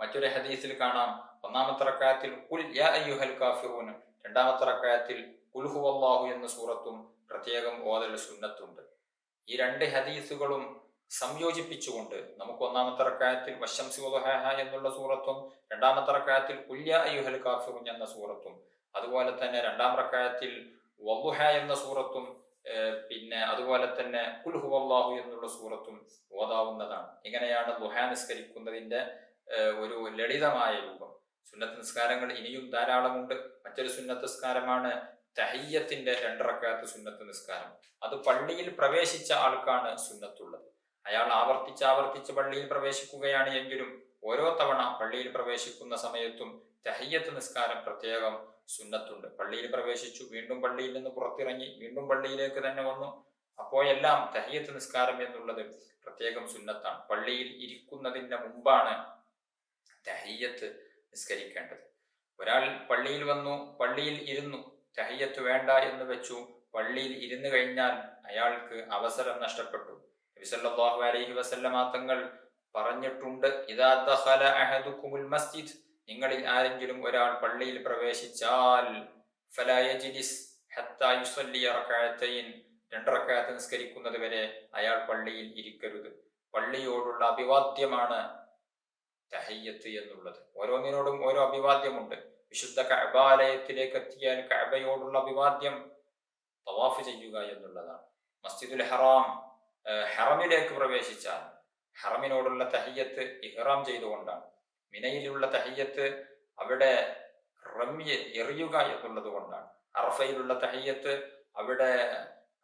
മറ്റൊരു ഹദീസിൽ കാണാം, 1-ാമത്തെ റക്അത്തിൽ ഖുൽ യാ അയ്യുഹൽ കാഫിറൂൻ, 2-ാമത്തെ റക്അത്തിൽ ഖുൽ ഹുവല്ലാഹു എന്ന സൂറത്തും പ്രത്യേകം ഓതൽ സുന്നത്തുണ്ട്. ഈ 2 ഹദീസുകളും സംയോജിപ്പിച്ചുകൊണ്ട് നമുക്ക് 1-ാമത്തെ റക്അത്തിൽ വശംസി വളുഹാഹ എന്നുള്ള സൂറത്തും 2-ാമത്തെ റക്അത്തിൽ ഖുൽ യാ അയ്യുഹൽ കാഫിറൂൻ എന്ന സൂറത്തും, അതുപോലെ തന്നെ 2-ാം റക്അത്തിൽ വളുഹ എന്ന സൂറത്തും പിന്നെ അതുപോലെ തന്നെ ഖുൽ ഹുവല്ലാഹു എന്നുള്ള സൂറത്തും ഓതാവുന്നതാണ്. ഇങ്ങനെയാണ് ദുഹാ നിസ്കരിക്കുന്നതിന്റെ ഒരു ലളിതമായ രൂപം. സുന്നത്ത് നിസ്കാരങ്ങൾ ഇനിയും ധാരാളമുണ്ട്. മറ്റൊരു സുന്നത്ത് നിസ്കാരമാണ് തഹിയ്യത്തിന്റെ 2 റക്അത്ത് സുന്നത്ത് നിസ്കാരം. അത് പള്ളിയിൽ പ്രവേശിച്ച ആൾക്കാണ് സുന്നത്തുള്ളത്. അയാൾ ആവർത്തിച്ച് പള്ളിയിൽ പ്രവേശിക്കുകയാണ് എങ്കിലും ഓരോ തവണ പള്ളിയിൽ പ്രവേശിക്കുന്ന സമയത്തും തഹിയ്യത്ത് നിസ്കാരം പ്രത്യേകം സുന്നത്തുണ്ട്. പള്ളിയിൽ പ്രവേശിച്ചു, വീണ്ടും പള്ളിയിൽ നിന്ന് പുറത്തിറങ്ങി, വീണ്ടും പള്ളിയിലേക്ക് തന്നെ വന്നു, അപ്പോഴെല്ലാം തഹിയ്യത്ത് നിസ്കാരം എന്നുള്ളത് പ്രത്യേകം സുന്നത്താണ്. പള്ളിയിൽ ഇരിക്കുന്നതിന്റെ മുമ്പാണ് തഹിയ്യത്ത് നിസ്കരിക്കേണ്ടത്. ഒരാൾ പള്ളിയിൽ വന്നു, പള്ളിയിൽ ഇരുന്നു, തഹിയ്യത്ത് വേണ്ട എന്ന് വെച്ചു, പള്ളിയിൽ ഇരുന്ന് കഴിഞ്ഞാൽ അയാൾക്ക് അവസരം നഷ്ടപ്പെട്ടു. നബി സല്ലല്ലാഹു അലൈഹി വസല്ലമ തങ്ങൾ പറഞ്ഞിട്ടുണ്ട്, ഇദാ ദഖല അഹദുകുമുൽ മസ്ജിദ്, നിങ്ങളിൽ ആരെങ്കിലും ഒരാൾ പള്ളിയിൽ പ്രവേശിച്ചാൽ ഫലാ യജ്ലിസ് ഹത്താ യുസല്ലി റക്അത്തൈൻ, 2 റക്അത്ത് നിസ്കരിക്കുന്നത് വരെ അയാൾ പള്ളിയിൽ ഇരിക്കരുത്. പള്ളിയോടുള്ള അഭിവാദ്യമാണ് തഹിയ്യത്ത് എന്നുള്ളത്. ഓരോന്നിനോടും ഓരോ അഭിവാദ്യമുണ്ട്. വിശുദ്ധ കഅബാലയത്തിലേക്ക് എത്തിയാൽ കഅബയോടുള്ള അഭിവാദ്യം തവാഫ് ചെയ്യുക എന്നുള്ളതാണ്. മസ്ജിദുൽ ഹറാം, ഹറമിലേക്ക് പ്രവേശിച്ചാൽ ഹറമിനോടുള്ള തഹിയ്യത്ത് ഇഹ്റാം ചെയ്തുകൊണ്ടാണ്. മിനയിലുള്ള തഹിയ്യത്ത് അവിടെ റമ്യ എറിയുക എന്നുള്ളത് കൊണ്ടാണ്. അറഫയിലുള്ള തഹിയ്യത്ത് അവിടെ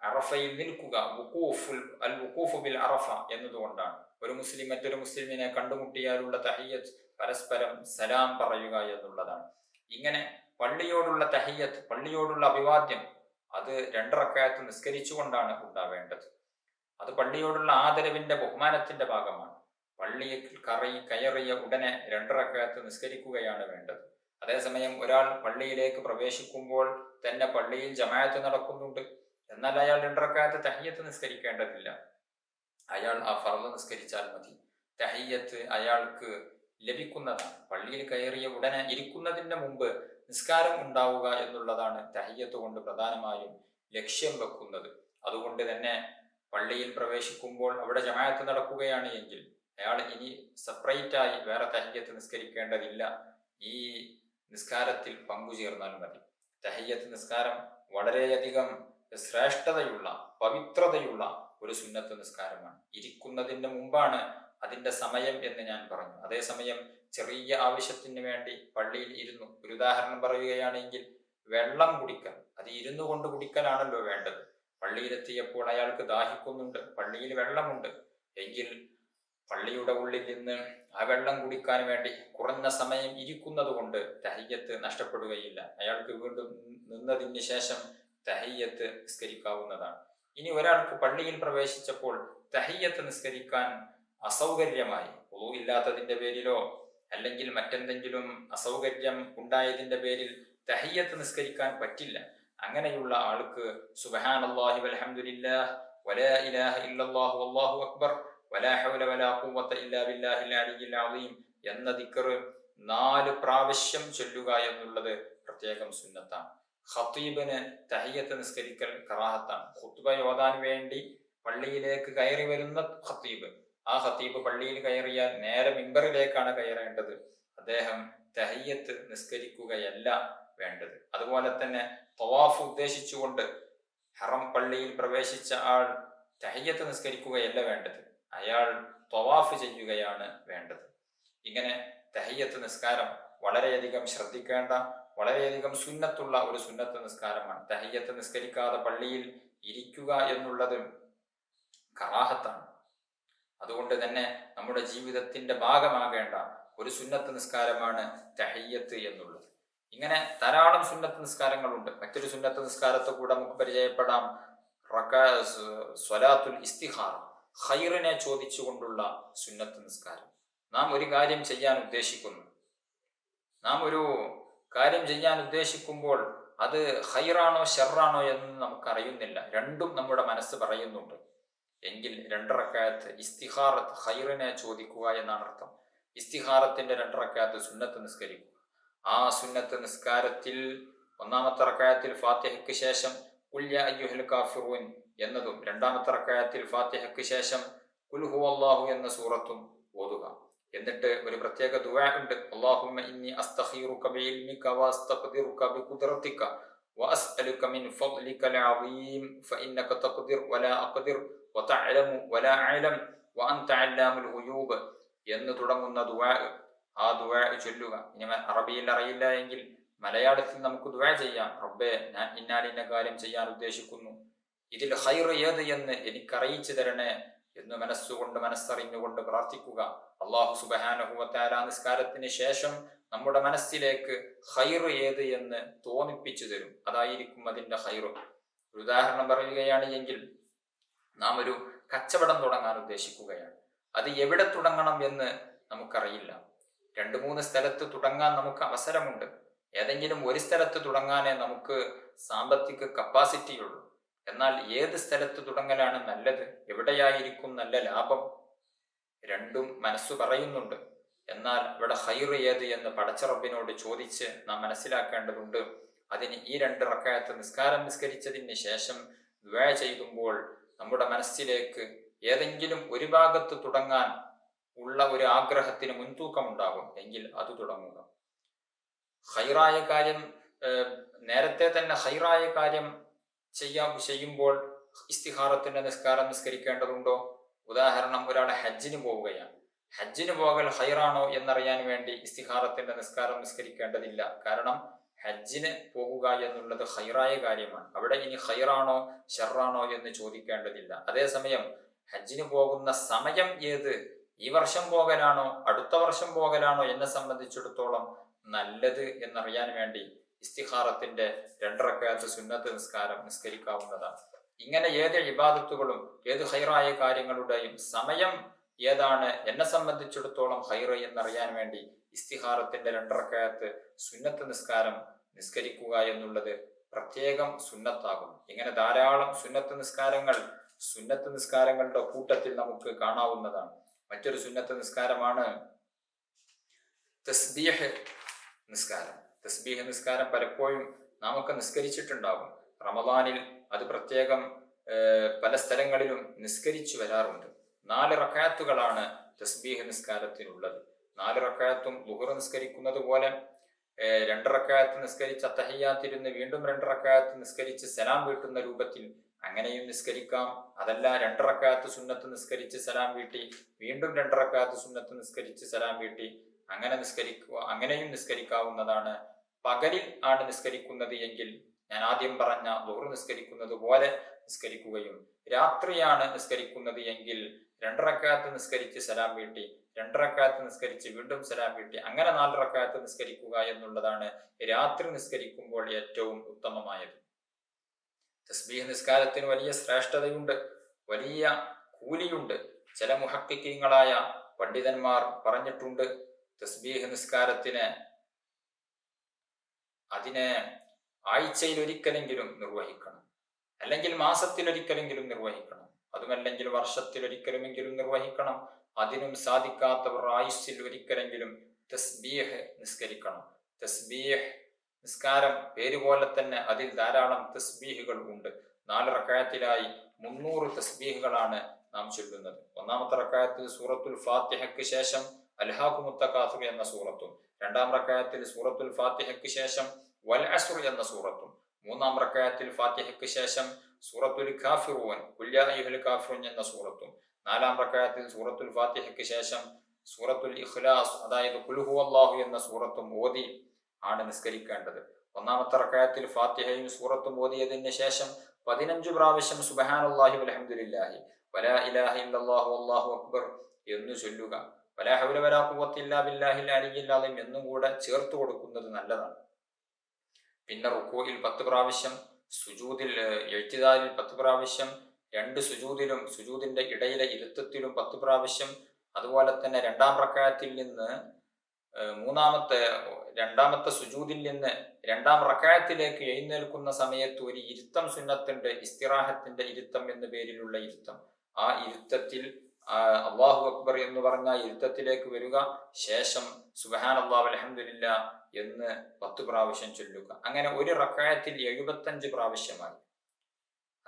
അറഫയിൽ നിൽക്കുക, വുഖൂഫ് ബിൽ അറഫ എന്നതുകൊണ്ടാണ്. ഒരു മുസ്ലിം മറ്റൊരു മുസ്ലിമിനെ കണ്ടുമുട്ടിയാലുള്ള തഹിയ്യത്ത് പരസ്പരം സലാം പറയുക എന്നുള്ളതാണ്. ഇങ്ങനെ പള്ളിയോടുള്ള തഹിയ്യത്ത്, പള്ളിയോടുള്ള അഭിവാദ്യം, അത് 2 റക്അത്ത് നിസ്കരിച്ചുകൊണ്ടാണ് ഉണ്ടാവേണ്ടത്. അത് പള്ളിയോടുള്ള ആദരവിന്റെ ബഹുമാനത്തിന്റെ ഭാഗമാണ്. പള്ളിയിൽ കയറിയ ഉടനെ 2 റക്അത്ത് നിസ്കരിക്കുകയാണ് വേണ്ടത്. അതേസമയം ഒരാൾ പള്ളിയിലേക്ക് പ്രവേശിക്കുമ്പോൾ തന്നെ പള്ളിയിൽ ജമാഅത്ത് നടക്കുന്നുണ്ട്, എന്നാൽ അയാൾ 2 റക്അത്ത് തഹിയ്യത്ത് നിസ്കരിക്കേണ്ടതില്ല. അയാൾ ആ ഫർള് നിസ്കരിച്ചാൽ മതി. തഹിയ്യത്ത് അയാൾക്ക് ലഭിക്കുന്നതാണ്. പള്ളിയിൽ കയറിയ ഉടനെ ഇരിക്കുന്നതിന് മുമ്പ് നിസ്കാരം ഉണ്ടാവുക എന്നുള്ളതാണ് തഹിയ്യത്ത് കൊണ്ട് പ്രധാനമായും ലക്ഷ്യം വെക്കുന്നത്. അതുകൊണ്ട് തന്നെ പള്ളിയിൽ പ്രവേശിക്കുമ്പോൾ അവിടെ ജമാഅത്ത് നടക്കുകയാണ് എങ്കിൽ അയാൾ ഇനി സെപ്പറേറ്റായി വേറെ തഹിയ്യത്ത് നിസ്കരിക്കേണ്ടതില്ല. ഈ നിസ്കാരത്തിൽ പങ്കുചേർന്നാൽ മതി. തഹിയ്യത്ത് നിസ്കാരം വളരെയധികം ശ്രേഷ്ഠതയുള്ള, പവിത്രതയുള്ള ഒരു സുന്നത്ത് നിസ്കാരമാണ്. ഇരിക്കുന്നതിന് മുമ്പാണ് അതിന്റെ സമയം എന്ന് ഞാൻ പറഞ്ഞു. അതേസമയം ചെറിയ ആവശ്യത്തിന് വേണ്ടി പള്ളിയിൽ ഇരുന്നു, ഒരു ഉദാഹരണം പറയുകയാണെങ്കിൽ വെള്ളം കുടിക്കൽ, അത് ഇരുന്നു കൊണ്ട് കുടിക്കലാണല്ലോ വേണ്ടത്. പള്ളിയിലെത്തിയപ്പോൾ അയാൾക്ക് ദാഹിക്കുന്നുണ്ട്, പള്ളിയിൽ വെള്ളമുണ്ട് എങ്കിൽ പള്ളിയുടെ ഉള്ളിൽ നിന്ന് ആ വെള്ളം കുടിക്കാൻ വേണ്ടി കുറഞ്ഞ സമയം ഇരിക്കുന്നത് കൊണ്ട് തഹിയ്യത്ത് നഷ്ടപ്പെടുകയില്ല. അയാൾക്ക് വീണ്ടും നിന്നതിന് ശേഷം തഹിയ്യത്ത് നിസ്കരിക്കാവുന്നതാണ്. ഇനി ഒരാൾക്ക് പള്ളിയിൽ പ്രവേശിച്ചപ്പോൾ തഹിയ്യത്ത് നിസ്കരിക്കാൻ അസൗകര്യമായി, വുളു ഇല്ലാത്തതിന്റെ പേരിലോ അല്ലെങ്കിൽ മറ്റെന്തെങ്കിലും അസൗകര്യം ഉണ്ടായതിന്റെ പേരിൽ തഹിയ്യത്ത് നിസ്കരിക്കാൻ പറ്റില്ല. അങ്ങനെയുള്ള ആൾക്ക് സുബ്ഹാനല്ലാഹി വൽഹംദുലില്ലാഹ് വലാ ഇലാഹ ഇല്ലല്ലാഹു വല്ലാഹു അക്ബർ വലാ ഹൗല വലാ ഖുവത ഇല്ലാ ബില്ലാഹിൽ അലിയ്യിൽ അളീം എന്ന ദിക്ർ 4 പ്രാവശ്യം ചൊല്ലുക എന്നുള്ളത് പ്രത്യേകം സുന്നത്താണ്. ഖതീബിന് തഹിയ്യത്ത് നിസ്കരിക്കൽ കറാഹത്താണ്. ഖുത്ബ ഓതാൻ വേണ്ടി പള്ളിയിലേക്ക് കയറി വരുന്ന ഖതീബ്, ആ ഖതീബ് പള്ളിയിൽ കയറിയാൽ നേരെ മിമ്പറിലേക്കാണ് കയറേണ്ടത്. അദ്ദേഹം തഹിയ്യത്ത് നിസ്കരിക്കുകയല്ല വേണ്ടത്. അതുപോലെ തന്നെ തവാഫ് ഉദ്ദേശിച്ചുകൊണ്ട് ഹറം പള്ളിയിൽ പ്രവേശിച്ച ആൾ തഹിയ്യത്ത് നിസ്കരിക്കുകയല്ല വേണ്ടത്, അയാൾ തവാഫ് ചെയ്യുകയാണ് വേണ്ടത്. ഇങ്ങനെ തഹിയ്യത്ത് നിസ്കാരം വളരെയധികം ശ്രദ്ധിക്കേണ്ട, വളരെയധികം സുന്നത്തുള്ള ഒരു സുന്നത്ത് നിസ്കാരമാണ്. തഹിയ്യത്ത് നിസ്കരിക്കാതെ പള്ളിയിൽ ഇരിക്കുക എന്നുള്ളത് കറാഹത്താണ്. അതുകൊണ്ട് തന്നെ നമ്മുടെ ജീവിതത്തിന്റെ ഭാഗമാകേണ്ട ഒരു സുന്നത്ത് നിസ്കാരമാണ് തഹിയ്യത്ത് എന്നുള്ളത്. ഇങ്ങനെ ധാരാളം സുന്നത്ത് നിസ്കാരങ്ങളുണ്ട്. മറ്റൊരു സുന്നത്ത് നിസ്കാരത്തെ കൂടെ നമുക്ക് പരിചയപ്പെടാം. സ്വലാത്തുൽ ഇസ്തിഖാറ, ഖൈറിനെ ചോദിച്ചുകൊണ്ടുള്ള സുന്നത്ത് നിസ്കാരം. നാം ഒരു കാര്യം ചെയ്യാൻ ഉദ്ദേശിക്കുമ്പോൾ അത് ഖൈറാണോ ഷർറാണോ എന്ന് നമുക്കറിയുന്നില്ല, രണ്ടും നമ്മുടെ മനസ്സ് പറയുന്നുണ്ട് എങ്കിൽ 2 റക്അത്ത് ഇസ്തിഖാറത്ത്, ഖൈറിനെ ചോദിക്കുക എന്നാണ് അർത്ഥം. ഇസ്തിഖാറത്തിന്റെ 2 റക്അത്ത് സുന്നത്ത് നിസ്കരിക്കുക. ആ സുന്നത്ത് നിസ്കാരത്തിൽ 1-ാമത്തെ റക്അത്തിൽ ഫാത്തിഹയ്ക്ക് ശേഷം ഖുൽ യാ അയ്യുഹൽ കാഫിറൂൻ എന്നതും 2-ാമത്തെ റക്അത്തിൽ ഫാത്തിഹയ്ക്ക് ശേഷം ഖുൽ ഹുവല്ലാഹു എന്ന സൂറത്തും ഓതുക. എന്നിട്ട് ഒരു പ്രത്യേക ദുആ ഉണ്ട്. അല്ലാഹുമ്മ ഇന്നി അസ്തഖീറുക ബിഇൽമിക വഅസ്തഖ്ദിറുക ബിഖുദ്റതിക വഅസ്അലുക മിൻ ഫദ്ലികൽ അളീം ഫഇന്നക തഖ്ദിർ വലാ അഖ്ദിർ വതഅലമു വലാ അഅലം വഅൻത അല്ലാമുൽ ഗുയൂബ് എന്ന് തുടങ്ങുന്ന ദുആ, ആ ദുആ ചൊല്ലുക. ഇനി അറബിയിൽ അറിയില്ല എങ്കിൽ മലയാളത്തിൽ നമുക്ക് ദുആ ചെയ്യാം. റബ്ബേ, ഞാൻ ഇന്നാലിന്ന കാര്യം ചെയ്യാൻ ഉദ്ദേശിക്കുന്നു, ഇതിൽ ഖൈർ ഏത് എന്ന് എനിക്കറിയിച്ചു തരണേ എന്ന് മനസ്സറിഞ്ഞുകൊണ്ട് പ്രാർത്ഥിക്കുക. അല്ലാഹു സുബ്ഹാനഹു വ തആല നിസ്കാരത്തിന് ശേഷം നമ്മുടെ മനസ്സിലേക്ക് ഖൈർ ഏത് എന്ന് തോന്നിപ്പിച്ചു തരും. അതായിരിക്കും അതിന്റെ ഖൈർ. ഒരു ഉദാഹരണം പറയുകയാണ് എങ്കിൽ, നാം ഒരു കച്ചവടം തുടങ്ങാൻ ഉദ്ദേശിക്കുകയാണ്. അത് എവിടെ തുടങ്ങണം എന്ന് നമുക്കറിയില്ല. 2-3 സ്ഥലത്ത് തുടങ്ങാൻ നമുക്ക് അവസരമുണ്ട്. ഏതെങ്കിലും ഒരു സ്ഥലത്ത് തുടങ്ങാനേ നമുക്ക് സാമ്പത്തിക കപ്പാസിറ്റിയുള്ളൂ. എന്നാൽ ഏത് സ്ഥലത്ത് തുടങ്ങലാണ് നല്ലത്, എവിടെയായിരിക്കും നല്ല ലാഭം? രണ്ടും മനസ്സു പറയുന്നുണ്ട്. എന്നാൽ ഇവിടെ ഖൈർ ഏത് എന്ന് പടച്ച റബ്ബിനോട് ചോദിച്ച് നാം മനസ്സിലാക്കേണ്ടതുണ്ട്. അതിന് ഈ 2 റക്അത്ത് നിസ്കാരം നിസ്കരിച്ചതിന് ശേഷം ദുആ ചെയ്യുമ്പോൾ നമ്മുടെ മനസ്സിലേക്ക് ഏതെങ്കിലും ഒരു ഭാഗത്ത് തുടങ്ങാൻ ഉള്ള ഒരു ആഗ്രഹത്തിന് മുൻതൂക്കമുണ്ടാകും എങ്കിൽ അത് തുടങ്ങുക. ഖൈറായ കാര്യം, നേരത്തെ തന്നെ ഖൈറായ കാര്യം ചെയ്യുമ്പോൾ ഇസ്തിഖാറത്തിന്റെ നിസ്കാരം നിസ്കരിക്കേണ്ടതുണ്ടോ? ഉദാഹരണം, ഒരാൾ ഹജ്ജിന് പോവുകയാണ്. ഹജ്ജിന് പോകൽ ഖൈറാണോ എന്നറിയാൻ വേണ്ടി ഇസ്തിഖാറത്തിന്റെ നിസ്കാരം നിസ്കരിക്കേണ്ടതില്ല. കാരണം ഹജ്ജിന് പോകുക എന്നുള്ളത് ഖൈറായ കാര്യമാണ്. അവിടെ ഇനി ഖൈറാണോ ഷർറാണോ എന്ന് ചോദിക്കേണ്ടതില്ല. അതേസമയം ഹജ്ജിന് പോകുന്ന സമയം ഏത്, ഈ വർഷം പോകലാണോ അടുത്ത വർഷം പോകലാണോ എന്നെ സംബന്ധിച്ചിടത്തോളം നല്ലത് എന്നറിയാൻ വേണ്ടി ഇസ്തിഖാറത്തിന്റെ 2 റക്അത്ത് സുന്നത്ത് നിസ്കാരം നിസ്കരിക്കാവുന്നതാണ്. ഇങ്ങനെ ഏത് ഇബാദത്തുകളും ഏത് ഖൈറായ കാര്യങ്ങളുടെയും സമയം ഏതാണ് എന്നെ സംബന്ധിച്ചിടത്തോളം ഖൈർ എന്നറിയാൻ വേണ്ടി ഇസ്തിഖാറത്തിന്റെ 2 റക്അത്ത് സുന്നത്ത് നിസ്കാരം നിസ്കരിക്കുക എന്നുള്ളത് പ്രത്യേകം സുന്നത്താകും. ഇങ്ങനെ ധാരാളം സുന്നത്ത് നിസ്കാരങ്ങളുടെ കൂട്ടത്തിൽ നമുക്ക് കാണാവുന്നതാണ്. മറ്റൊരു സുന്നത്ത് നിസ്കാരമാണ് തസ്ബീഹ് നിസ്കാരം. തസ്ബീഹ് നിസ്കാരം പലപ്പോഴും നാമൊക്കെ നിസ്കരിച്ചിട്ടുണ്ടാകും. റമദാനിൽ അത് പ്രത്യേകം പല സ്ഥലങ്ങളിലും നിസ്കരിച്ചു വരാറുണ്ട്. 4 റക്അത്തുകളാണ് തസ്ബീഹ് നിസ്കാരത്തിനുള്ളത്. 4 റക്അത്തും ളുഹർ നിസ്കരിക്കുന്നത് പോലെ 2 റക്അത്ത് നിസ്കരിച്ച് അത്തഹിയ്യാത്തിരുന്ന് വീണ്ടും 2 റക്അത്ത് നിസ്കരിച്ച് സലാം വീട്ടുന്ന രൂപത്തിൽ അങ്ങനെയും നിസ്കരിക്കാം. അതല്ല 2 റക്അത്ത് സുന്നത്ത് നിസ്കരിച്ച് സലാം വീട്ടി വീണ്ടും 2 റക്അത്ത് സുന്നത്ത് നിസ്കരിച്ച് സലാം വീട്ടി അങ്ങനെയും നിസ്കരിക്കാവുന്നതാണ്. പകലിൽ ആണ് നിസ്കരിക്കുന്നത് എങ്കിൽ ഞാൻ ആദ്യം പറഞ്ഞ ളുഹർ നിസ്കരിക്കുന്നത് പോലെ നിസ്കരിക്കുകയും, രാത്രിയാണ് നിസ്കരിക്കുന്നത് എങ്കിൽ 2 റക്അത്ത് നിസ്കരിച്ച് സലാം വീട്ടി 2 റക്അത്ത് നിസ്കരിച്ച് വീണ്ടും സലാം വീട്ടി അങ്ങനെ 4 റക്അത്ത് നിസ്കരിക്കുക എന്നുള്ളതാണ് രാത്രി നിസ്കരിക്കുമ്പോൾ ഏറ്റവും ഉത്തമമായത്. തസ്ബീഹ് നിസ്കാരത്തിന് വലിയ ശ്രേഷ്ഠതയുണ്ട്, വലിയ കൂലിയുണ്ട്. ചില മുഹഖിഖീങ്ങളായ പണ്ഡിതന്മാർ പറഞ്ഞിട്ടുണ്ട്, തസ്ബീഹ് നിസ്കാരത്തിന് അതിനെ ആഴ്ചയിൽ ഒരിക്കലെങ്കിലും നിർവഹിക്കണം, അല്ലെങ്കിൽ മാസത്തിലൊരിക്കലെങ്കിലും നിർവഹിക്കണം, അതുമല്ലെങ്കിൽ വർഷത്തിലൊരിക്കലുമെങ്കിലും നിർവഹിക്കണം. അതിനും സാധിക്കാത്തവർ ആയുസ്സിൽ ഒരിക്കലെങ്കിലും തസ്ബീഹ് നിസ്കരിക്കണം. തസ്ബീഹ് നിസ്കാരം പേരുപോലെ തന്നെ അതിൽ ധാരാളം തസ്ബീഹുകൾ ഉണ്ട്. 4 റക്അത്തിലായി 300 തസ്ബീഹുകളാണ് നാം ചൊല്ലുന്നത്. ഒന്നാമത്തെ റക്അത്തിൽ സൂറത്തുൽ ഫാത്തിഹയ്ക്ക് ശേഷം അൽഹാഖുമുത് തകാസുർ എന്ന സൂറത്തും, 2ാം റക്അത്തിൽ സൂറത്തുൽ ഫാത്തിഹയ്ക്ക് ശേഷം വൽ അസ്ർ എന്ന സൂറത്തും, 3ാം റക്അത്തിൽ ഫാത്തിഹയ്ക്ക് ശേഷം സൂറത്തുൽ കാഫിറൂൻ ഖുൽ യാ അയ്യുഹൽ കാഫിറൂൻ എന്ന സൂറത്തും, 4ാം റക്അത്തിൽ സൂറത്തുൽ ഫാത്തിഹയ്ക്ക് ശേഷം സൂറത്തുൽ ഇഖ്ലാസ് അതായത് ഖുൽ ഹുവല്ലാഹു എന്ന സൂറത്തും ഓതി ആണ് നിസ്കരിക്കേണ്ടത്. ഒന്നാമത്തെ റക്അത്തിൽ ഫാത്തിഹയും സൂറത്തും ഓതിയതിന് ശേഷം 15 പ്രാവശ്യം സുബ്ഹാനല്ലാഹി വൽഹംദുലില്ലാഹി വലാ ഇലാഹ ഇല്ലല്ലാഹു വല്ലാഹു അക്ബർ എന്ന് ചൊല്ലുക. വലാ ഹൗല വലാ ഖുവത ഇല്ലാ ബില്ലാഹിൽ അലിയ്യിൽ അളീം എന്നും കൂടെ ചേർത്ത് കൊടുക്കുന്നത് നല്ലതാണ്. പിന്നെ റുക്കൂഇൽ 10 പ്രാവശ്യം, സുജൂദിൽ ഇഅ്തിദാലിൽ 10 പ്രാവശ്യം, 2 സുജൂദിലും സുജൂദിന്റെ ഇടയിലെ ഇരുത്തത്തിലും 10 പ്രാവശ്യം, അതുപോലെ തന്നെ 2ാം റക്അത്തിൽ നിന്ന് രണ്ടാമത്തെ സുജൂദിൽ നിന്ന് 2ാം റക്അത്തിലേക്ക് എഴുന്നേൽക്കുന്ന സമയത്ത് ഒരു ഇരുത്തം സുന്നത്തുണ്ട്, ഇസ്തിറാഹത്തിന്റെ ഇരുത്തം എന്ന പേരിലുള്ള ഇരുത്തം. ആ ഇരുത്തത്തിൽ അല്ലാഹു അക്ബർ എന്ന് പറഞ്ഞ ഇരുത്തത്തിലേക്ക് വരിക, ശേഷം സുബ്ഹാനല്ലാഹി വൽഹംദുലില്ലാഹ് എന്ന് 10 പ്രാവശ്യം ചൊല്ലുക. അങ്ങനെ ഒരു റക്അത്തിൽ 75 പ്രാവശ്യമായി.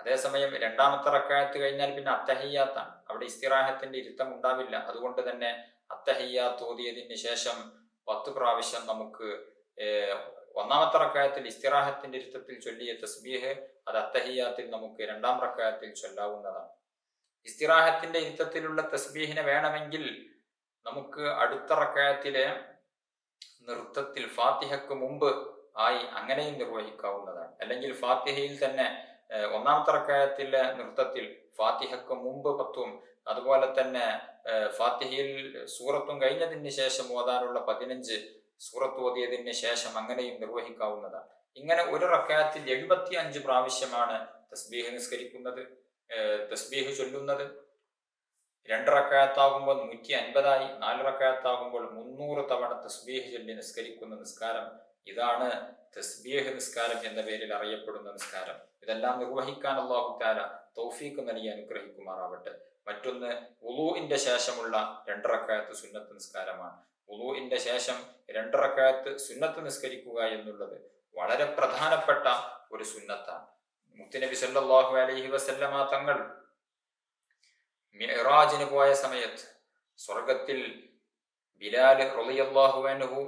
അതേസമയം 2ാമത്തെ റക്അത്ത് കഴിഞ്ഞാൽ പിന്നെ അത്തഹിയ്യാത്താണ്. അവിടെ ഇസ്തിറാഹത്തിന്റെ ഇരുത്തം ഉണ്ടാവില്ല. അതുകൊണ്ട് തന്നെ അത്തഹിയ്യാത്ത് ഓതിയതിന് ശേഷം 10 പ്രാവശ്യം നമുക്ക് 1ാമത്തെ റക്അത്തിൽ ഇസ്തിറാഹത്തിന്റെ ഇരുത്തത്തിൽ ചൊല്ലിയ തസ്ബീഹ് അത് അത്തഹിയ്യാത്തിൽ നമുക്ക് 2ാം റക്അത്തിൽ ചൊല്ലാവുന്നതാണ്. ഇസ്തിറാഹത്തിന്റെ ഇരുത്തത്തിലുള്ള തസ്ബീഹിനെ വേണമെങ്കിൽ നമുക്ക് അടുത്ത റക്അത്തിലെ നൃത്തത്തിൽ ഫാത്തിഹയ്ക്ക് മുമ്പ് ആയി അങ്ങനെയും നിർവഹിക്കാവുന്നതാണ്. അല്ലെങ്കിൽ ഫാത്തിഹയിൽ തന്നെ 1ാമത്തെ റക്അത്തിലെ നൃത്തത്തിൽ ഫാത്തിഹയ്ക്ക് മുമ്പ് 10ഉം അതുപോലെ തന്നെ ഫാത്തിഹയിൽ സൂറത്തും കഴിഞ്ഞതിന് ശേഷം ഓതാനുള്ള 15 സൂറത്ത് ഓതിയതിന് ശേഷം അങ്ങനെയും നിർവഹിക്കാവുന്നതാണ്. ഇങ്ങനെ ഒരു റക്അത്തിൽ 75 പ്രാവശ്യമാണ് തസ്ബീഹ് നിസ്കരിക്കുന്നത്, തസ്ബീഹ് ചൊല്ലുന്നത്. 2 റക്അത്താകുമ്പോൾ 150 4 റക്അത്താകുമ്പോൾ 300 തവണ തസ്ബീഹ് ചൊല്ലി നിസ്കരിക്കുന്ന നിസ്കാരം, ഇതാണ് തസ്ബീഹ് നിസ്കാരം എന്ന പേരിൽ അറിയപ്പെടുന്ന നിസ്കാരം. ഇതെല്ലാം നിർവഹിക്കാൻ അല്ലാഹു തആല തൗഫീഖ് നൽകി അനുഗ്രഹിക്കുമാറാവട്ടെ. മറ്റൊന്ന് വുളൂഇന്റെ ശേഷമുള്ള 2 റക്അത്ത് സുന്നത്ത് നിസ്കാരമാണ്. വുളൂഇന്റെ ശേഷം 2 റക്അത്ത് സുന്നത്ത് നിസ്കരിക്കുക എന്നുള്ളത് വളരെ പ്രധാനപ്പെട്ട ഒരു സുന്നത്താണ്. മുത്തുനബി സല്ലല്ലാഹു അലൈഹി വസല്ലമ തങ്ങൾ മിഅ്റാജിന് പോയ സമയത്ത് സ്വർഗത്തിൽ ബിലാൽ റളിയല്ലാഹു അൻഹു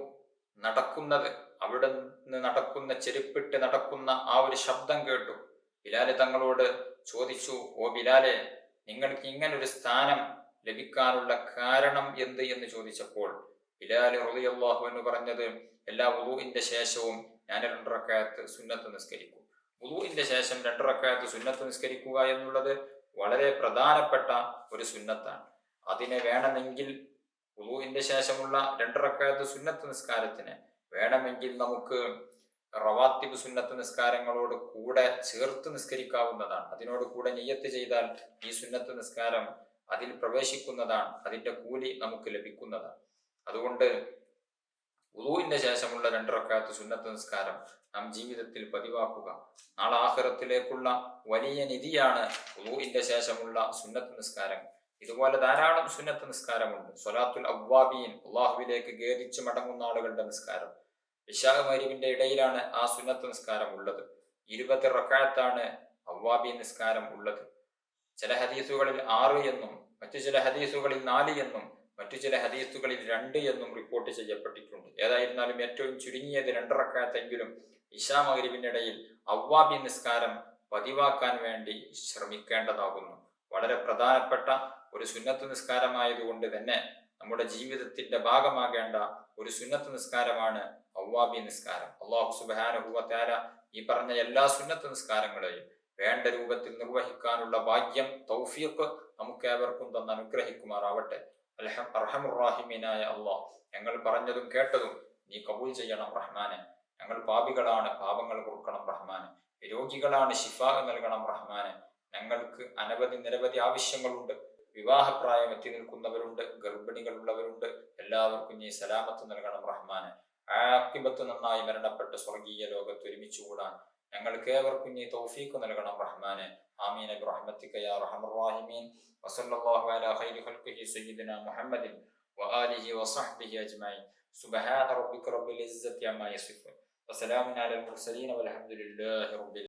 നടക്കുന്നത്, അവിടെ നിന്ന് നടക്കുന്ന ചെരുപ്പിട്ട് നടക്കുന്ന ആ ഒരു ശബ്ദം കേട്ടു. ബിലാൽ തങ്ങളോട് ചോദിച്ചു, ഓ ബിലാലെ, നിങ്ങൾക്ക് ഇങ്ങനൊരു സ്ഥാനം ലഭിക്കാനുള്ള കാരണം എന്ത് എന്ന് ചോദിച്ചപ്പോൾ ബിലാൽ റളിയല്ലാഹു അൻഹു പറഞ്ഞത്, എല്ലാ വുളൂഇന്റെ ശേഷവും ഞാൻ 2 റക്അത്ത് സുന്നത്ത് നിസ്കരിക്കും. വുളൂഇന്റെ ശേഷം 2 റക്അത്ത് സുന്നത്ത് നിസ്കരിക്കുക എന്നുള്ളത് വളരെ പ്രധാനപ്പെട്ട ഒരു സുന്നത്താണ്. അതിനെ വേണമെങ്കിൽ വുളൂഇന്റെ ശേഷമുള്ള 2 റക്അത്ത് സുന്നത്ത് നിസ്കാരത്തിന് വേണമെങ്കിൽ നമുക്ക് റവാത്തിബ് സുന്നത്ത് നിസ്കാരങ്ങളോട് കൂടെ ചേർത്ത് നിസ്കരിക്കാവുന്നതാണ്. അതിനോട് കൂടെ നിയ്യത്ത് ചെയ്താൽ ഈ സുന്നത്ത് നിസ്കാരം അതിൽ പ്രവേശിക്കുന്നതാണ്, അതിന്റെ കൂലി നമുക്ക് ലഭിക്കുന്നതാണ്. അതുകൊണ്ട് വുളൂഇന്റെ ശേഷമുള്ള 2 റക്അത്ത് സുന്നത്ത് നിസ്കാരം നാം ജീവിതത്തിൽ പതിവാക്കുക. നാളെ ആഖിറത്തിലേക്കുള്ള വലിയ നിധിയാണ് വുളൂഇന്റെ ശേഷമുള്ള സുന്നത്ത് നിസ്കാരം. ഇതുപോലെ ധാരാളം സുന്നത്ത് നിസ്കാരമുണ്ട്. സ്വലാത്തുൽ അവ്വാബീൻ, അള്ളാഹുവിലേക്ക് ഖേദിച്ച് മടങ്ങുന്ന ആളുകളുടെ നിസ്കാരം. ഇശാ മഗ്‌രിബിന്റെ ഇടയിലാണ് ആ സുന്നത്ത് നിസ്കാരം ഉള്ളത്. 20 റക്അത്താണ് അവ്വാബീൻ നിസ്കാരം ഉള്ളത്. ചില ഹദീസുകളിൽ 6 എന്നും മറ്റു ചില ഹദീസുകളിൽ 4 എന്നും മറ്റു ചില ഹദീസുകളിൽ 2 എന്നും റിപ്പോർട്ട് ചെയ്യപ്പെട്ടിട്ടുണ്ട്. ഏതായിരുന്നാലും ഏറ്റവും ചുരുങ്ങിയത് 2 റക്അത്തെങ്കിലും ഇശാ മഗ്‌രിബിന്റെ ഇടയിൽ അവ്വാബീൻ നിസ്കാരം പതിവാക്കാൻ വേണ്ടി ശ്രമിക്കേണ്ടതാകുന്നു. വളരെ പ്രധാനപ്പെട്ട ഒരു സുന്നത്ത് നിസ്കാരമായതുകൊണ്ട് തന്നെ നമ്മുടെ ജീവിതത്തിന്റെ ഭാഗമാകേണ്ട ഒരു സുന്നത്ത് നിസ്കാരമാണ് അവ്വാബി നിസ്കാരം. അല്ലാഹു സുബ്ഹാനഹു വ തആല ഈ പറഞ്ഞ എല്ലാ സുന്നത്ത് നിസ്കാരങ്ങളെയും വേണ്ട രൂപത്തിൽ നിർവഹിക്കാനുള്ള ഭാഗ്യം, തൗഫീഖ് നമുക്ക് ഏവർക്കും തന്ന് അനുഗ്രഹിക്കുമാറാവട്ടെ. അർഹമുർ-റാഹിമീനായ അല്ലാഹ്, ഞങ്ങൾ പറഞ്ഞതും കേട്ടതും നീ കബൂൽ ചെയ്യണം റഹ്മാനെ. ഞങ്ങൾ പാപികളാണ്, പാപങ്ങൾ പൊറുക്കണം റഹ്മാനെ. രോഗികളാണ്, ശിഫാ നൽകണം റഹ്മാനെ. ഞങ്ങൾക്ക് നിരവധി ആവശ്യങ്ങളുണ്ട്. വിവാഹപ്രായം എത്തി നിൽക്കുന്നവരുണ്ട്, ഗർഭിണികളുള്ളവരുണ്ട്. എല്ലാവർക്കും നീ സലാമത്ത് നൽകണം റഹ്മാനെ. ആഖിബത്ത് നന്നായി മരണപ്പെട്ട് സ്വർഗീയ ലോകത്ത് ഒരുമിച്ചുകൂടാൻ ഞങ്ങൾക്ക് ഏവർക്കും നീ തൗഫീഖ് നൽകണം റഹ്മാനെ. ആമീൻ ബിറഹ്മതിക യാ അർഹമർ റഹീമീൻ. വസല്ലല്ലാഹു അലാ ഖൈരി ഖൽഖിഹി സയ്യിദിനാ മുഹമ്മദിൻ വആലിഹി വസഹ്ബിഹി അജ്മഈൻ. സുബ്ഹാന റബ്ബിക റബ്ബിൽ ഇസ്സത്തി അമ്മാ യസിഫൂൻ വസലാമുൻ അലൽ മുർസലീൻ വൽഹംദുലില്ലാഹി റബ്ബിൽ